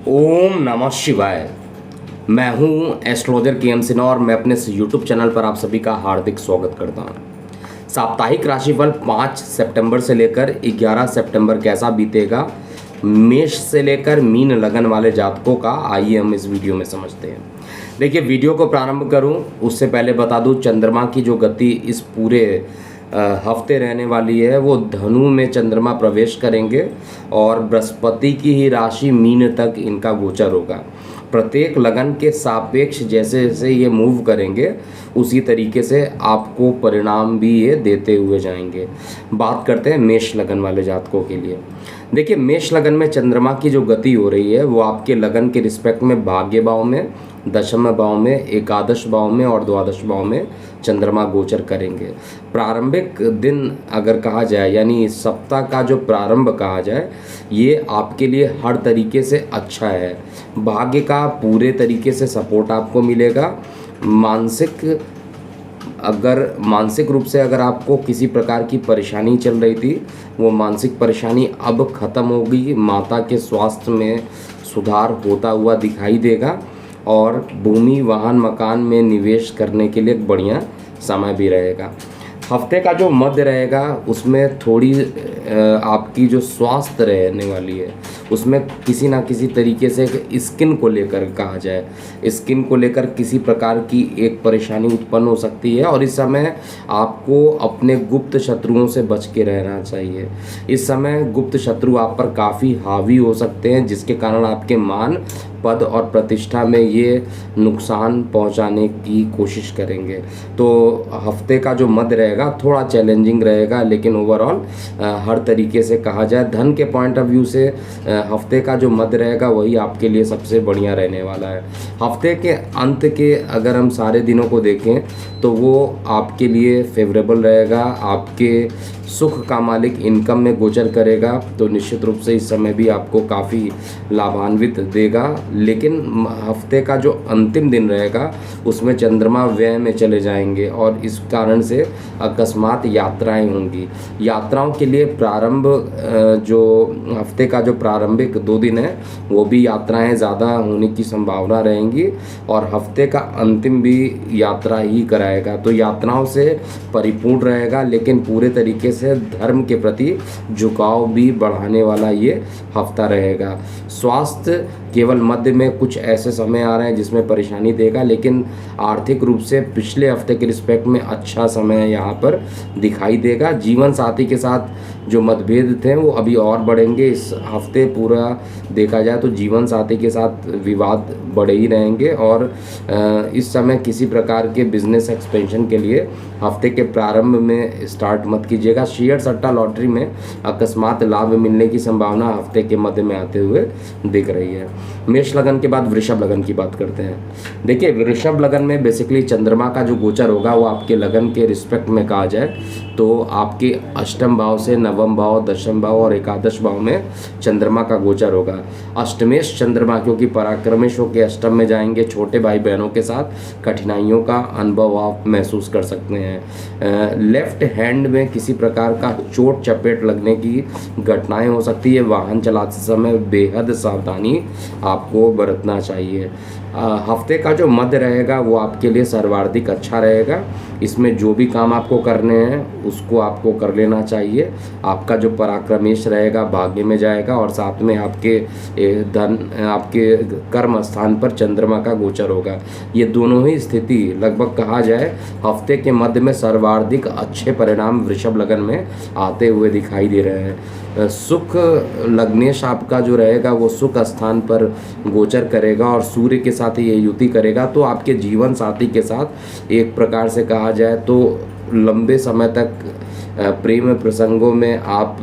ओम नमः शिवाय। मैं हूं एस्ट्रोलॉजर के एम सिन्हा और मैं अपने इस यूट्यूब चैनल पर आप सभी का हार्दिक स्वागत करता हूं। साप्ताहिक राशिफल 5 सितंबर से लेकर 11 सितंबर कैसा बीतेगा मेष से लेकर मीन लगन वाले जातकों का, आइए हम इस वीडियो में समझते हैं। देखिए, वीडियो को प्रारंभ करूं उससे पहले बता दूं, चंद्रमा की जो गति इस पूरे हफ्ते रहने वाली है वो धनु में चंद्रमा प्रवेश करेंगे और बृहस्पति की ही राशि मीन तक इनका गोचर होगा। प्रत्येक लगन के सापेक्ष जैसे जैसे ये मूव करेंगे उसी तरीके से आपको परिणाम भी ये देते हुए जाएंगे। बात करते हैं मेष लगन वाले जातकों के लिए। देखिए, मेष लगन में चंद्रमा की जो गति हो रही है वो आपके लगन के रिस्पेक्ट में भाग्य भाव में, दशम भाव में, एकादश भाव में और द्वादश भाव में चंद्रमा गोचर करेंगे। प्रारंभिक दिन अगर कहा जाए, यानी सप्ताह का जो प्रारंभ कहा जाए, ये आपके लिए हर तरीके से अच्छा है। भाग्य का पूरे तरीके से सपोर्ट आपको मिलेगा। मानसिक रूप से अगर आपको किसी प्रकार की परेशानी चल रही थी, वो मानसिक परेशानी अब ख़त्म होगी। माता के स्वास्थ्य में सुधार होता हुआ दिखाई देगा और भूमि, वाहन, मकान में निवेश करने के लिए एक बढ़िया समय भी रहेगा। हफ्ते का जो मध्य रहेगा उसमें थोड़ी आपकी जो स्वास्थ्य रहने वाली है उसमें किसी ना किसी तरीके से स्किन को लेकर कहा जाए, स्किन को लेकर किसी प्रकार की एक परेशानी उत्पन्न हो सकती है और इस समय आपको अपने गुप्त शत्रुओं से बच के रहना चाहिए। इस समय गुप्त शत्रु आप पर काफ़ी हावी हो सकते हैं, जिसके कारण आपके मान, पद और प्रतिष्ठा में ये नुकसान पहुंचाने की कोशिश करेंगे। तो हफ्ते का जो मध्य रहेगा थोड़ा चैलेंजिंग रहेगा, लेकिन ओवरऑल हर तरीके से कहा जाए, धन के पॉइंट ऑफ व्यू से हफ्ते का जो मध्य रहेगा वही आपके लिए सबसे बढ़िया रहने वाला है। हफ्ते के अंत के अगर हम सारे दिनों को देखें तो वो आपके लिए फेवरेबल रहेगा। आपके सुख का मालिक इनकम में गोचर करेगा, तो निश्चित रूप से इस समय भी आपको काफ़ी लाभान्वित देगा। लेकिन हफ्ते का जो अंतिम दिन रहेगा उसमें चंद्रमा व्यय में चले जाएंगे और इस कारण से अकस्मात यात्राएं होंगी। यात्राओं के लिए प्रारंभ, जो हफ्ते का जो प्रारंभिक 2 दिन है वो भी यात्राएं ज़्यादा होने की संभावना रहेंगी और हफ्ते का अंतिम भी यात्रा ही कराएगा। तो यात्राओं से परिपूर्ण रहेगा, लेकिन पूरे तरीके से धर्म के प्रति झुकाव भी बढ़ाने वाला ये हफ्ता रहेगा। स्वास्थ्य केवल मध्य में कुछ ऐसे समय आ रहे हैं जिसमें परेशानी देगा, लेकिन आर्थिक रूप से पिछले हफ्ते के रिस्पेक्ट में अच्छा समय यहाँ पर दिखाई देगा। जीवन साथी के साथ जो मतभेद थे वो अभी और बढ़ेंगे। इस हफ्ते पूरा देखा जाए तो जीवन साथी के साथ विवाद बढ़े ही रहेंगे और इस समय किसी प्रकार के बिजनेस एक्सपेंशन के लिए हफ्ते के प्रारंभ में स्टार्ट मत कीजिएगा। शेयर, सट्टा, लॉटरी में अकस्मात लाभ मिलने की संभावना हफ्ते के मध्य में आते हुए दिख रही है। मेष लगन के बाद वृषभ लगन की बात करते हैं। देखिए, वृषभ लगन में बेसिकली चंद्रमा का जो गोचर होगा वो आपके लगन के रिस्पेक्ट में कहा जाए तो आपके अष्टम भाव से नवम भाव, दशम भाव और एकादश भाव में चंद्रमा का गोचर होगा। अष्टमेश चंद्रमा, क्योंकि पराक्रमेश होकर अष्टम में जाएंगे, छोटे भाई बहनों के साथ कठिनाइयों का अनुभव आप महसूस कर सकते हैं। लेफ्ट हैंड में किसी प्रकार का चोट चपेट लगने की घटनाएं हो सकती है। वाहन चलाते समय बेहद सावधानी आपको बरतना चाहिए। हफ्ते का जो मध्य रहेगा वो आपके लिए सर्वाधिक अच्छा रहेगा। इसमें जो भी काम आपको करने हैं उसको आपको कर लेना चाहिए। आपका जो पराक्रमेश रहेगा भाग्य में जाएगा और साथ में आपके आपके कर्म स्थान पर चंद्रमा का गोचर होगा। ये दोनों ही स्थिति लगभग कहा जाए हफ्ते के मध्य में सर्वाधिक अच्छे परिणाम वृषभ लगन में आते हुए दिखाई दे रहे हैं। सुख लग्नेश आपका जो रहेगा वो सुख स्थान पर गोचर करेगा और सूर्य के साथ ये युति करेगा, तो आपके जीवन साथी के साथ एक प्रकार से कहा जाए तो लंबे समय तक प्रेम प्रसंगों में आप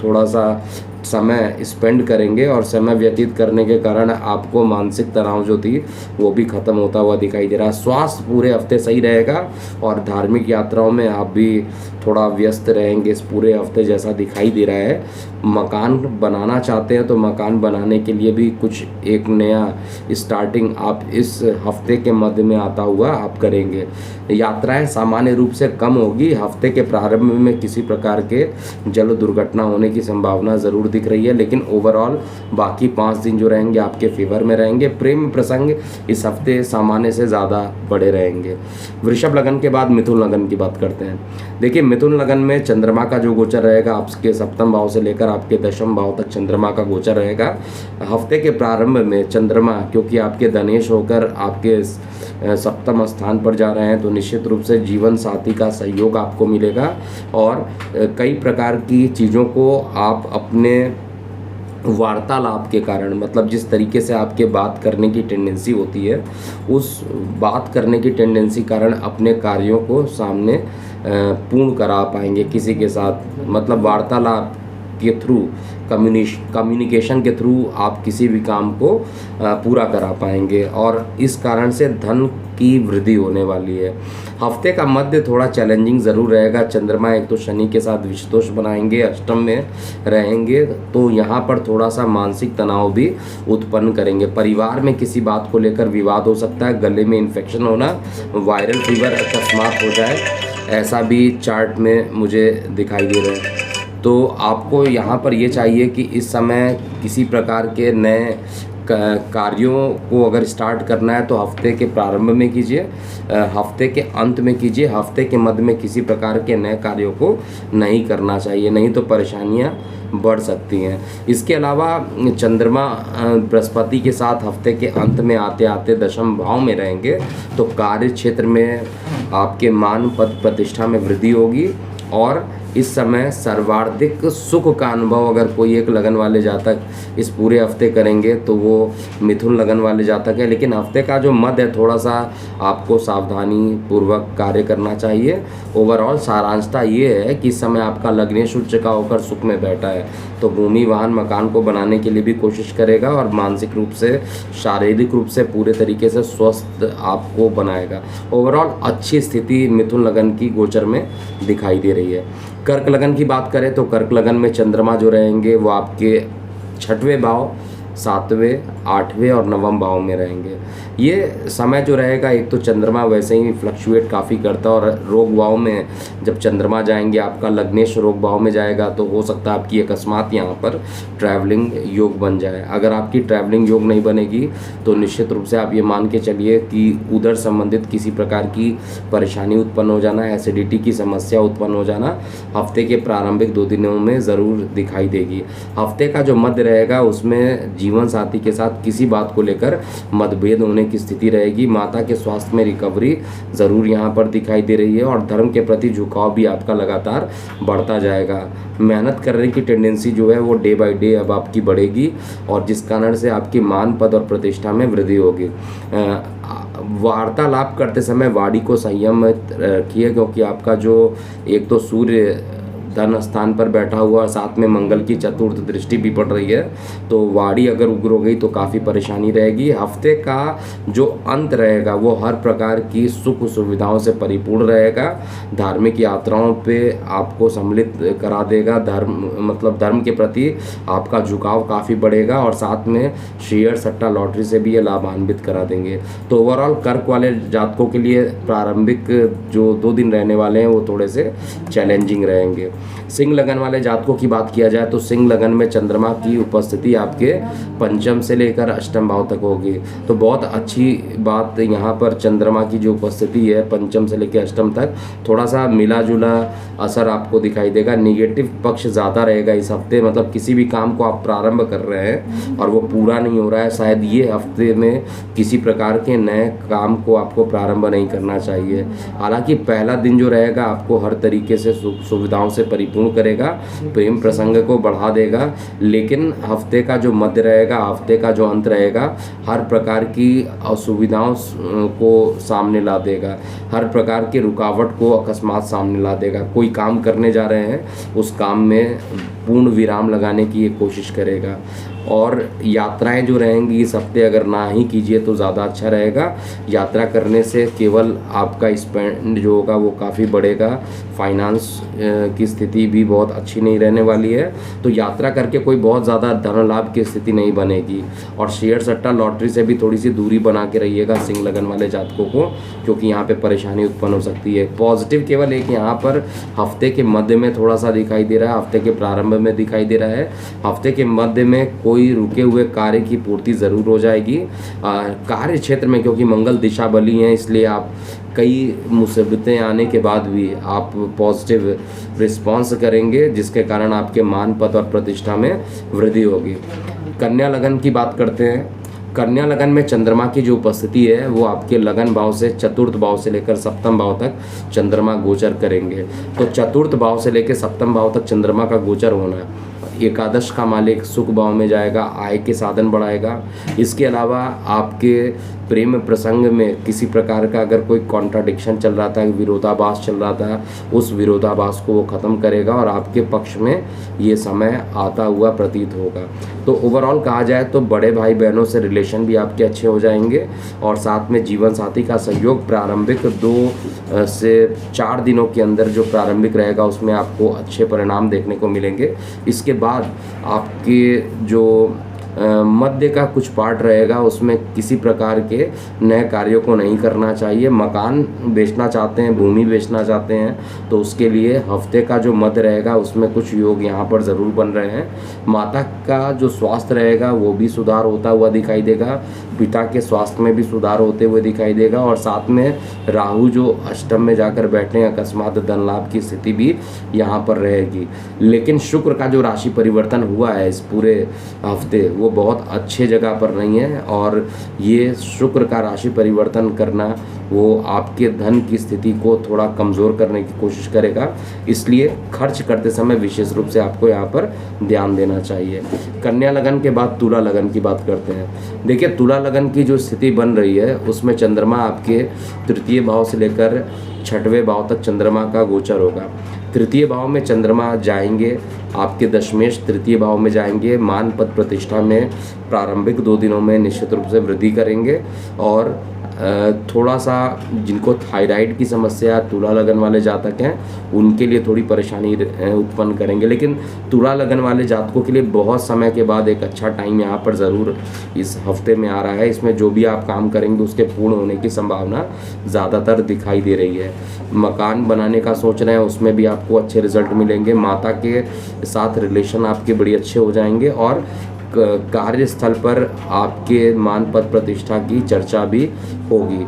थोड़ा सा समय स्पेंड करेंगे और समय व्यतीत करने के कारण आपको मानसिक तनाव जो थी वो भी खत्म होता हुआ दिखाई दे रहा है। स्वास्थ्य पूरे हफ्ते सही रहेगा और धार्मिक यात्राओं में आप भी थोड़ा व्यस्त रहेंगे इस पूरे हफ्ते जैसा दिखाई दे रहा है। मकान बनाना चाहते हैं तो मकान बनाने के लिए भी कुछ एक नया स्टार्टिंग आप इस हफ्ते के मध्य में आता हुआ आप करेंगे। यात्राएं सामान्य रूप से कम होगी। हफ्ते के प्रारंभ में किसी प्रकार के जल दुर्घटना होने की संभावना ज़रूर दिख रही है, लेकिन ओवरऑल बाकी 5 दिन जो रहेंगे आपके फेवर में रहेंगे। प्रेम प्रसंग इस हफ्ते सामान्य से ज़्यादा बड़े रहेंगे। वृषभ लगन के बाद मिथुन लगन की बात करते हैं। देखिए, मिथुन लगन में चंद्रमा का जो गोचर रहेगा आपके सप्तम भाव से लेकर आपके दशम भाव तक चंद्रमा का गोचर रहेगा। हफ्ते के प्रारंभ में चंद्रमा क्योंकि आपके धनेश होकर आपके सप्तम स्थान पर जा रहे हैं तो निश्चित रूप से जीवन साथी का सहयोग आपको मिलेगा और कई प्रकार की चीज़ों को आप अपने वार्तालाप के कारण, मतलब जिस तरीके से आपके बात करने की टेंडेंसी होती है, उस बात करने की टेंडेंसी कारण अपने कार्यों को सामने पूर्ण करा पाएंगे किसी के साथ। मतलब वार्तालाप के थ्रू, कम्युनिकेशन के थ्रू आप किसी भी काम को पूरा करा पाएंगे और इस कारण से धन की वृद्धि होने वाली है। हफ्ते का मध्य थोड़ा चैलेंजिंग ज़रूर रहेगा। चंद्रमा एक तो शनि के साथ विषदोष बनाएंगे, अष्टम में रहेंगे, तो यहाँ पर थोड़ा सा मानसिक तनाव भी उत्पन्न करेंगे। परिवार में किसी बात को लेकर विवाद हो सकता है, गले में इन्फेक्शन होना, वायरल फीवर अकस्मात हो जाए, ऐसा भी चार्ट में मुझे दिखाई दे रहा है। तो आपको यहाँ पर ये चाहिए कि इस समय किसी प्रकार के नए कार्यों को अगर स्टार्ट करना है तो हफ्ते के प्रारंभ में कीजिए, हफ्ते के अंत में कीजिए। हफ्ते के मध्य में किसी प्रकार के नए कार्यों को नहीं करना चाहिए, नहीं तो परेशानियां बढ़ सकती हैं। इसके अलावा चंद्रमा बृहस्पति के साथ हफ्ते के अंत में आते आते दशम भाव में रहेंगे तो कार्य क्षेत्र में आपके मान पद प्रतिष्ठा में वृद्धि होगी और इस समय सर्वाधिक सुख का अनुभव अगर कोई एक लगन वाले जातक इस पूरे हफ्ते करेंगे तो वो मिथुन लगन वाले जातक है। लेकिन हफ्ते का जो मध्य है थोड़ा सा आपको सावधानी पूर्वक कार्य करना चाहिए। ओवरऑल सारांशता ये है कि इस समय आपका लग्नेश उच्च का होकर सुख में बैठा है तो भूमि वाहन मकान को बनाने के लिए भी कोशिश करेगा और मानसिक रूप से शारीरिक रूप से पूरे तरीके से स्वस्थ आपको बनाएगा। ओवरऑल अच्छी स्थिति मिथुन लगन की गोचर में दिखाई दे रही है। कर्क लगन की बात करें तो कर्क लगन में चंद्रमा जो रहेंगे वो आपके 6वें भाव, 7वें, 8वें और 9वें भाव में रहेंगे। ये समय जो रहेगा, एक तो चंद्रमा वैसे ही फ्लक्चुएट काफ़ी करता है और रोग भाव में जब चंद्रमा जाएंगे आपका लग्नेश रोग भाव में जाएगा तो हो सकता है आपकी अकस्मात यहाँ पर ट्रैवलिंग योग बन जाए। अगर आपकी ट्रैवलिंग योग नहीं बनेगी तो निश्चित रूप से आप ये मान के चलिए कि उधर संबंधित किसी प्रकार की परेशानी उत्पन्न हो जाना, एसिडिटी की समस्या उत्पन्न हो जाना हफ्ते के प्रारंभिक 2 दिनों में ज़रूर दिखाई देगी। हफ्ते का जो मध्य रहेगा उसमें जीवन साथी के साथ किसी बात को लेकर मतभेद होने की स्थिति रहेगी। माता के स्वास्थ्य में रिकवरी ज़रूर यहाँ पर दिखाई दे रही है और धर्म के प्रति झुकाव भी आपका लगातार बढ़ता जाएगा। मेहनत करने की टेंडेंसी जो है वो डे बाय डे अब आपकी बढ़ेगी और जिस कारण से आपकी मान पद और प्रतिष्ठा में वृद्धि होगी। वार्तालाप करते समय वाणी को संयम रखिए क्योंकि आपका जो एक तो सूर्य धन स्थान पर बैठा हुआ, साथ में मंगल की चतुर्थ दृष्टि भी पड़ रही है तो वाणी अगर उग्र हो गई तो काफ़ी परेशानी रहेगी। हफ्ते का जो अंत रहेगा वो हर प्रकार की सुख सुविधाओं से परिपूर्ण रहेगा। धार्मिक यात्राओं पे आपको सम्मिलित करा देगा। धर्म के प्रति आपका झुकाव काफ़ी बढ़ेगा और साथ में शेयर सट्टा लॉटरी से भी ये लाभान्वित करा देंगे। तो ओवरऑल कर्क वाले जातकों के लिए प्रारंभिक जो 2 दिन रहने वाले हैं वो थोड़े से चैलेंजिंग रहेंगे। सिंह लगन वाले जातकों की बात किया जाए तो सिंह लगन में चंद्रमा की उपस्थिति आपके पंचम से लेकर अष्टम भाव तक होगी तो बहुत अच्छी बात यहाँ पर चंद्रमा की जो उपस्थिति है पंचम से लेकर अष्टम तक थोड़ा सा मिला जुला असर आपको दिखाई देगा। निगेटिव पक्ष ज़्यादा रहेगा इस हफ्ते, मतलब किसी भी काम को आप प्रारंभ कर रहे हैं और वो पूरा नहीं हो रहा है, शायद ये हफ्ते में किसी प्रकार के नए काम को आपको प्रारंभ नहीं करना चाहिए। हालांकि पहला दिन जो रहेगा आपको हर तरीके से सुख सुविधाओं से परिपूर्ण करेगा, प्रेम प्रसंग को बढ़ा देगा, लेकिन हफ्ते का जो मध्य रहेगा, हफ्ते का जो अंत रहेगा, हर प्रकार की असुविधाओं को सामने ला देगा, हर प्रकार की रुकावट को अकस्मात सामने ला देगा। कोई काम करने जा रहे हैं उस काम में पूर्ण विराम लगाने की ये कोशिश करेगा। और यात्राएं जो रहेंगी इस हफ्ते अगर ना ही कीजिए तो ज़्यादा अच्छा रहेगा। यात्रा करने से केवल आपका स्पेंड जो होगा वो काफ़ी बढ़ेगा, फाइनेंस की स्थिति भी बहुत अच्छी नहीं रहने वाली है, तो यात्रा करके कोई बहुत ज़्यादा धन लाभ की स्थिति नहीं बनेगी। और शेयर सट्टा लॉटरी से भी थोड़ी सी दूरी बना के रहिएगा सिंह लगन वाले जातकों को, क्योंकि यहाँ पे परेशानी उत्पन्न हो सकती है। पॉजिटिव केवल एक यहाँ पर हफ्ते के मध्य में थोड़ा सा दिखाई दे रहा है, हफ्ते के प्रारंभ में दिखाई दे रहा है। हफ्ते के मध्य में कोई रुके हुए कार्य की पूर्ति ज़रूर हो जाएगी। कार्य क्षेत्र में क्योंकि मंगल दिशा बली हैं, इसलिए आप कई मुसीबतें आने के बाद भी आप पॉजिटिव रिस्पॉन्स करेंगे, जिसके कारण आपके मान पद और प्रतिष्ठा में वृद्धि होगी। कन्या लगन की बात करते हैं। कन्या लगन में चंद्रमा की जो उपस्थिति है वो आपके लगन भाव से चतुर्थ भाव से लेकर सप्तम भाव तक चंद्रमा गोचर करेंगे। तो चतुर्थ भाव से लेकर सप्तम भाव तक चंद्रमा का गोचर होना, एकादश का मालिक सुख भाव में जाएगा, आय के साधन बढ़ाएगा। इसके अलावा आपके प्रेम प्रसंग में किसी प्रकार का अगर कोई कॉन्ट्राडिक्शन चल रहा था, विरोधाभास चल रहा था, उस विरोधाभास को वो ख़त्म करेगा और आपके पक्ष में ये समय आता हुआ प्रतीत होगा। तो ओवरऑल कहा जाए तो बड़े भाई बहनों से रिलेशन भी आपके अच्छे हो जाएंगे और साथ में जीवन साथी का सहयोग प्रारंभिक 2 से 4 दिनों के अंदर जो प्रारंभिक रहेगा उसमें आपको अच्छे परिणाम देखने को मिलेंगे। इसके बाद आपके जो मध्य का कुछ पार्ट रहेगा उसमें किसी प्रकार के नए कार्यों को नहीं करना चाहिए। मकान बेचना चाहते हैं, भूमि बेचना चाहते हैं तो उसके लिए हफ्ते का जो मध्य रहेगा उसमें कुछ योग यहाँ पर ज़रूर बन रहे हैं। माता का जो स्वास्थ्य रहेगा वो भी सुधार होता हुआ दिखाई देगा, पिता के स्वास्थ्य में भी सुधार होते हुए दिखाई देगा और साथ में राहु जो अष्टम में जाकर बैठे हैं, अकस्मात धन लाभ की स्थिति भी यहाँ पर रहेगी। लेकिन शुक्र का जो राशि परिवर्तन हुआ है इस पूरे हफ्ते वो बहुत अच्छे जगह पर नहीं है और ये शुक्र का राशि परिवर्तन करना वो आपके धन की स्थिति को थोड़ा कमज़ोर करने की कोशिश करेगा, इसलिए खर्च करते समय विशेष रूप से आपको यहाँ पर ध्यान देना चाहिए। कन्या लगन के बाद तुला लगन की बात करते हैं। देखिए तुला लगन की जो स्थिति बन रही है उसमें चंद्रमा आपके तृतीय भाव से लेकर 6वें भाव तक चंद्रमा का गोचर होगा। तृतीय भाव में चंद्रमा जाएंगे, आपके दशमेश तृतीय भाव में जाएंगे, मान पद प्रतिष्ठा में प्रारंभिक 2 दिनों में निश्चित रूप से वृद्धि करेंगे और थोड़ा सा जिनको थायराइड की समस्या तुला लगन वाले जातक हैं उनके लिए थोड़ी परेशानी उत्पन्न करेंगे। लेकिन तुला लगन वाले जातकों के लिए बहुत समय के बाद एक अच्छा टाइम यहाँ पर ज़रूर इस हफ्ते में आ रहा है। इसमें जो भी आप काम करेंगे उसके पूर्ण होने की संभावना ज़्यादातर दिखाई दे रही है। मकान बनाने का सोच रहे हैं उसमें भी आपको अच्छे रिजल्ट मिलेंगे। माता के साथ रिलेशन आपके बड़ी अच्छे हो जाएंगे और कार्यस्थल पर आपके मान पद प्रतिष्ठा की चर्चा भी होगी।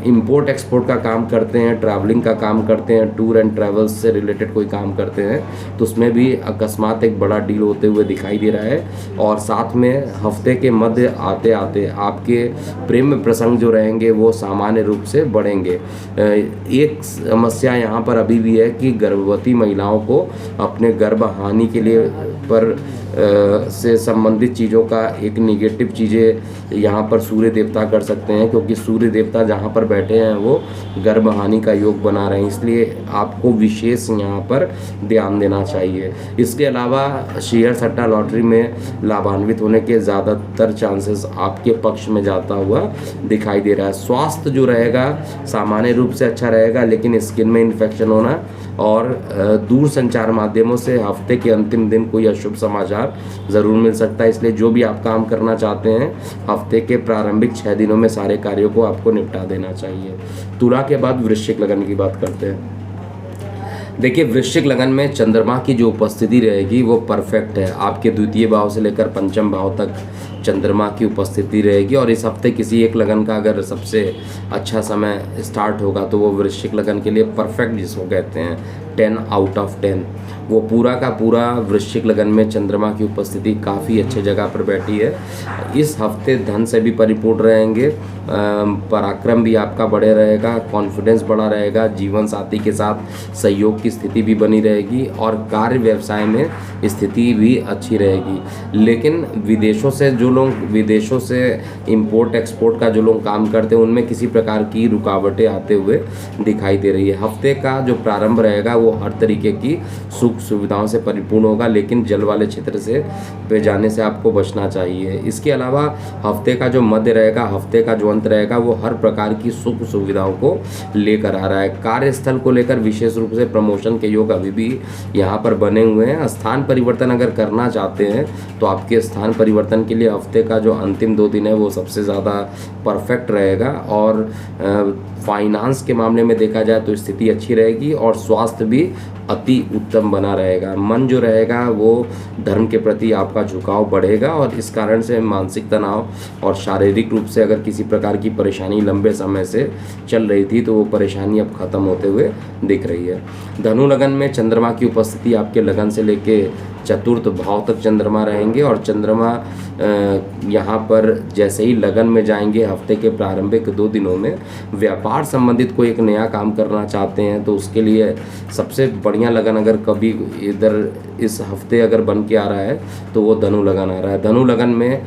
इंपोर्ट एक्सपोर्ट का काम करते हैं, ट्रैवलिंग का काम करते हैं, टूर एंड ट्रैवल्स से रिलेटेड कोई काम करते हैं तो उसमें भी अकस्मात एक बड़ा डील होते हुए दिखाई दे रहा है। और साथ में हफ्ते के मध्य आते आते आपके प्रेम प्रसंग जो रहेंगे वो सामान्य रूप से बढ़ेंगे। एक समस्या यहाँ पर अभी भी है कि गर्भवती महिलाओं को अपने गर्भ हानि के लिए पर से संबंधित चीज़ों का एक निगेटिव चीज़ें यहाँ पर सूर्य देवता कर सकते हैं, क्योंकि सूर्य देवता जहाँ पर बैठे हैं वो गर्भ हानि का योग बना रहे हैं, इसलिए आपको विशेष यहाँ पर ध्यान देना चाहिए। इसके अलावा शेयर सट्टा लॉटरी में लाभान्वित होने के ज़्यादातर चांसेस आपके पक्ष में जाता हुआ दिखाई दे रहा है। स्वास्थ्य जो रहेगा सामान्य रूप से अच्छा रहेगा, लेकिन स्किन में इन्फेक्शन होना और दूर संचार माध्यमों से हफ्ते के अंतिम दिन कोई अशुभ समाचार ज़रूर मिल सकता है। इसलिए जो भी आप काम करना चाहते हैं हफ्ते के प्रारंभिक 6 दिनों में सारे कार्यों को आपको निपटा देना चाहिए। तुला के बाद वृश्चिक लगन की बात करते हैं। देखिए वृश्चिक लगन में चंद्रमा की जो उपस्थिति रहेगी वो परफेक्ट है। आपके द्वितीय भाव से लेकर पंचम भाव तक चंद्रमा की उपस्थिति रहेगी और इस हफ्ते किसी एक लगन का अगर सबसे अच्छा समय स्टार्ट होगा तो वो वृश्चिक लगन के लिए परफेक्ट जिसको कहते हैं 10 आउट ऑफ 10। वो पूरा का पूरा वृश्चिक लगन में चंद्रमा की उपस्थिति काफ़ी अच्छे जगह पर बैठी है। इस हफ्ते धन से भी परिपूर्ण रहेंगे, पराक्रम भी आपका बढ़े रहेगा, कॉन्फिडेंस बढ़ा रहेगा, जीवन साथी के साथ सहयोग की स्थिति भी बनी रहेगी और कार्य व्यवसाय में स्थिति भी अच्छी रहेगी। लेकिन विदेशों से इंपोर्ट एक्सपोर्ट का जो लोग काम करते हैं उनमें किसी प्रकार की रुकावटें आते हुए दिखाई दे रही है। हफ्ते का जो प्रारंभ रहेगा वो हर तरीके की सुख सुविधाओं से परिपूर्ण होगा, लेकिन जल वाले क्षेत्र से पे जाने से आपको बचना चाहिए। इसके अलावा हफ्ते का जो मध्य रहेगा, हफ्ते का जो अंत रहेगा, वो हर प्रकार की सुख सुविधाओं को लेकर आ रहा है। कार्यस्थल को लेकर विशेष रूप से प्रमोशन के योग अभी भी यहाँ पर बने हुए हैं। स्थान परिवर्तन अगर करना चाहते हैं तो आपके स्थान परिवर्तन के लिए हफ्ते का जो अंतिम 2 दिन है वो सबसे ज़्यादा परफेक्ट रहेगा। और फाइनेंस के मामले में देखा जाए तो स्थिति अच्छी रहेगी और स्वास्थ्य भी अति उत्तम बना रहेगा। मन जो रहेगा वो धर्म के प्रति आपका झुकाव बढ़ेगा और इस कारण से मानसिक तनाव और शारीरिक रूप से अगर किसी प्रकार की परेशानी लंबे समय से चल रही थी तो वो परेशानी अब खत्म होते हुए दिख रही है। धनु लगन में चंद्रमा की उपस्थिति आपके लगन से लेके चतुर्थ भाव तक चंद्रमा रहेंगे और चंद्रमा यहाँ पर जैसे ही लगन में जाएंगे हफ्ते के प्रारंभिक 2 दिनों में, व्यापार संबंधित कोई एक नया काम करना चाहते हैं तो उसके लिए सबसे बढ़िया लगन अगर कभी इधर इस हफ्ते अगर बन के आ रहा है तो वो धनु लगन आ रहा है। धनु लगन में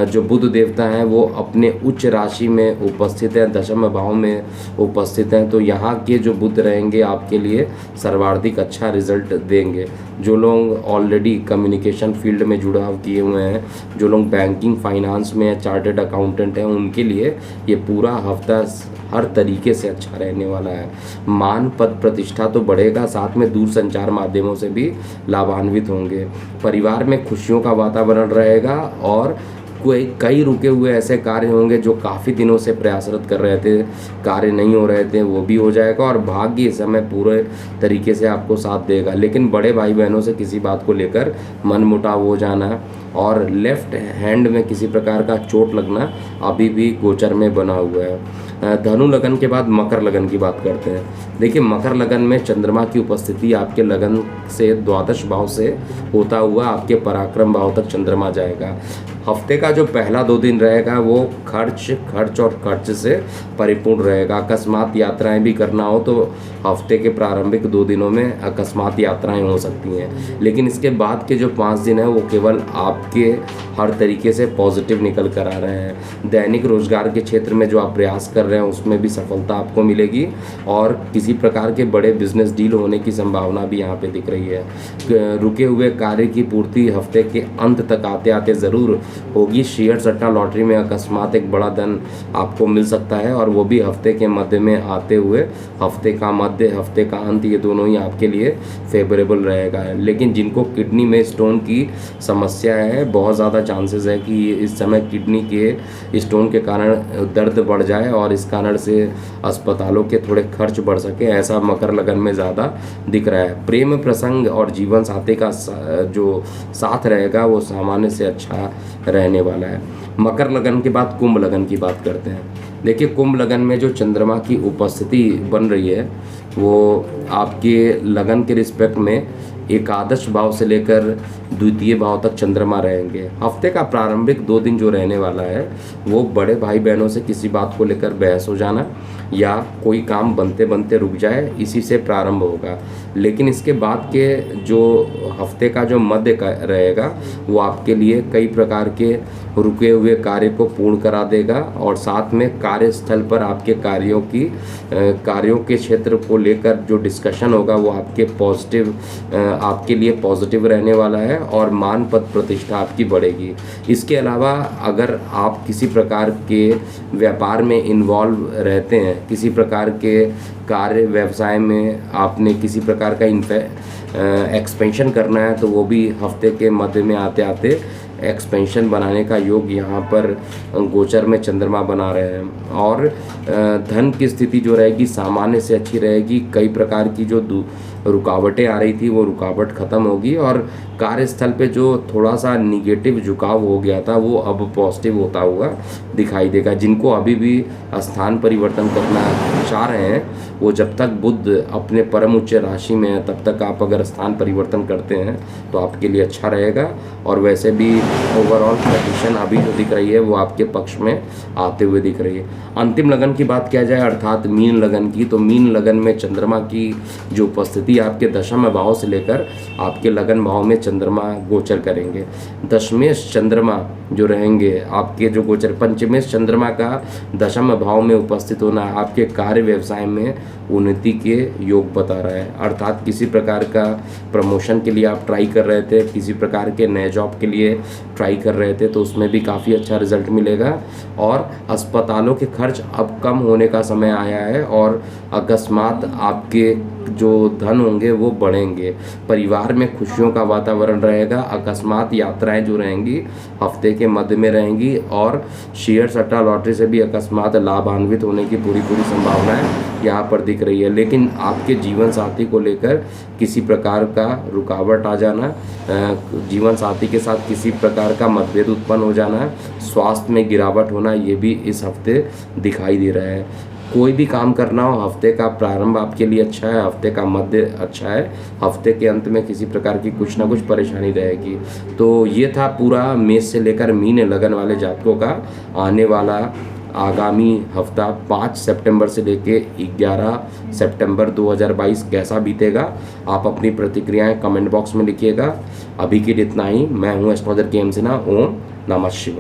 जो बुध देवता हैं वो अपने उच्च राशि में उपस्थित हैं, दशम भाव में उपस्थित हैं, तो यहाँ के जो बुध रहेंगे आपके लिए सर्वाधिक अच्छा रिजल्ट देंगे। जो लोग ऑलरेडी कम्युनिकेशन फील्ड में जुड़ाव किए हुए हैं, जो लोग बैंकिंग फाइनेंस में चार्टर्ड अकाउंटेंट हैं, उनके लिए ये पूरा हफ्ता हर तरीके से अच्छा रहने वाला है। मान पद प्रतिष्ठा तो बढ़ेगा, साथ में दूर संचार माध्यमों से भी लाभान्वित होंगे। परिवार में खुशियों का वातावरण रहेगा और कई रुके हुए ऐसे कार्य होंगे जो काफ़ी दिनों से प्रयासरत कर रहे थे, कार्य नहीं हो रहे थे, वो भी हो जाएगा और भाग्य इस समय पूरे तरीके से आपको साथ देगा। लेकिन बड़े भाई बहनों से किसी बात को लेकर मनमुटाव हो जाना और लेफ्ट हैंड में किसी प्रकार का चोट लगना अभी भी गोचर में बना हुआ है। धनु लगन के बाद मकर लगन की बात करते हैं। देखिए, मकर लगन में चंद्रमा की उपस्थिति आपके लगन से द्वादश भाव से होता हुआ आपके पराक्रम भाव तक चंद्रमा जाएगा। हफ्ते का जो पहला 2 दिन रहेगा वो खर्च और खर्च से परिपूर्ण रहेगा। अकस्मात यात्राएं भी करना हो तो हफ्ते के प्रारंभिक 2 दिनों में अकस्मात यात्राएं हो सकती हैं, लेकिन इसके बाद के जो 5 दिन हैं वो केवल आपके हर तरीके से पॉजिटिव निकल कर आ रहे हैं। दैनिक रोजगार के क्षेत्र में जो आप प्रयास कर रहे हैं उसमें भी सफलता आपको मिलेगी और किसी प्रकार के बड़े बिजनेस डील होने की संभावना भी यहाँ पे दिख रही है। रुके हुए कार्य की पूर्ति हफ्ते के अंत तक आते आते ज़रूर होगी। शेयर सट्टा लॉटरी में अकस्मात एक बड़ा धन आपको मिल सकता है और वो भी हफ्ते के मध्य में आते हुए, हफ्ते का मध्य हफ्ते का अंत, ये दोनों ही आपके लिए फेवरेबल रहेगा। लेकिन जिनको किडनी में स्टोन की समस्या है, बहुत ज़्यादा चांसेस है कि इस समय किडनी के स्टोन के कारण दर्द बढ़ जाए और इस कारण से अस्पतालों के थोड़े खर्च बढ़ सके, ऐसा मकर लगन में ज़्यादा दिख रहा है। प्रेम प्रसंग और जीवन साथी का जो साथ रहेगा वो सामान्य से अच्छा रहने वाला है। मकर लगन के बाद कुंभ लगन की बात करते हैं। देखिए, कुंभ लगन में जो चंद्रमा की उपस्थिति बन रही है वो आपके लगन के रिस्पेक्ट में एकादश भाव से लेकर द्वितीय भाव तक चंद्रमा रहेंगे। हफ्ते का प्रारंभिक 2 दिन जो रहने वाला है वो बड़े भाई बहनों से किसी बात को लेकर बहस हो जाना या कोई काम बनते बनते रुक जाए, इसी से प्रारंभ होगा। लेकिन इसके बाद के जो हफ्ते का जो मध्य का रहेगा वो आपके लिए कई प्रकार के रुके हुए कार्य को पूर्ण करा देगा और साथ में कार्यस्थल पर आपके कार्यों के क्षेत्र को लेकर जो डिस्कशन होगा वो आपके लिए पॉजिटिव रहने वाला है और मान पद प्रतिष्ठा आपकी बढ़ेगी। इसके अलावा अगर आप किसी प्रकार के व्यापार में इन्वॉल्व रहते हैं, किसी प्रकार के कार्य व्यवसाय में आपने किसी प्रकार का एक्सपेंशन करना है तो वो भी हफ्ते के मध्य में आते आते एक्सपेंशन बनाने का योग यहाँ पर गोचर में चंद्रमा बना रहे हैं। और धन की स्थिति जो रहेगी सामान्य से अच्छी रहेगी। कई प्रकार की जो रुकावटें आ रही थी वो रुकावट ख़त्म होगी और कार्यस्थल पे जो थोड़ा सा निगेटिव झुकाव हो गया था वो अब पॉजिटिव होता हुआ दिखाई देगा। जिनको अभी भी स्थान परिवर्तन करना चाह रहे हैं वो जब तक बुध अपने परम उच्च राशि में है तब तक आप अगर स्थान परिवर्तन करते हैं तो आपके लिए अच्छा रहेगा। और वैसे भी ओवरऑल कंडीशन अभी जो दिख रही है वो आपके पक्ष में आते हुए दिख रही है। अंतिम लगन की बात किया जाए अर्थात मीन लगन की, तो मीन लगन में चंद्रमा की जो उपस्थिति उन्नति आपके दशम भाव से लेकर आपके लगन भाव में चंद्रमा गोचर करेंगे। दशमेश चंद्रमा जो रहेंगे आपके जो गोचर, पंचमेश चंद्रमा का दशम भाव में उपस्थित होना आपके कार्य व्यवसाय में उन्नति के योग बता रहा है। अर्थात किसी प्रकार का प्रमोशन के लिए आप ट्राई कर रहे थे, किसी प्रकार के नए जॉब के लिए ट्राई कर रहे थे, तो उसमें भी काफ़ी अच्छा रिजल्ट मिलेगा। और अस्पतालों के खर्च अब कम होने का समय आया है और अकस्मात आपके जो धन होंगे वो बढ़ेंगे। परिवार में खुशियों का वातावरण रहेगा। अकस्मात यात्राएं जो रहेंगी हफ्ते के मध्य में रहेंगी और शेयर सट्टा लॉटरी से भी अकस्मात लाभान्वित होने की पूरी संभावनाएं यहाँ पर दिख रही है। लेकिन आपके जीवन साथी को लेकर किसी प्रकार का रुकावट आ जाना, जीवन साथी के साथ किसी प्रकार का मतभेद उत्पन्न हो जाना, स्वास्थ्य में गिरावट होना, ये भी इस हफ्ते दिखाई दे रहा है। कोई भी काम करना हो, हफ्ते का प्रारंभ आपके लिए अच्छा है, हफ्ते का मध्य अच्छा है, हफ्ते के अंत में किसी प्रकार की कुछ ना कुछ परेशानी रहेगी। तो ये था पूरा मेष से लेकर मीन लगन वाले जातकों का आने वाला आगामी हफ्ता 5 सितंबर से लेके 11 सितंबर 2022 कैसा बीतेगा। आप अपनी प्रतिक्रियाएं कमेंट बॉक्स में लिखिएगा। अभी के लिए इतना ही। मैं हूँ एस्ट्रोलॉजर के एम सिन्हा। ओम नमः शिवाय।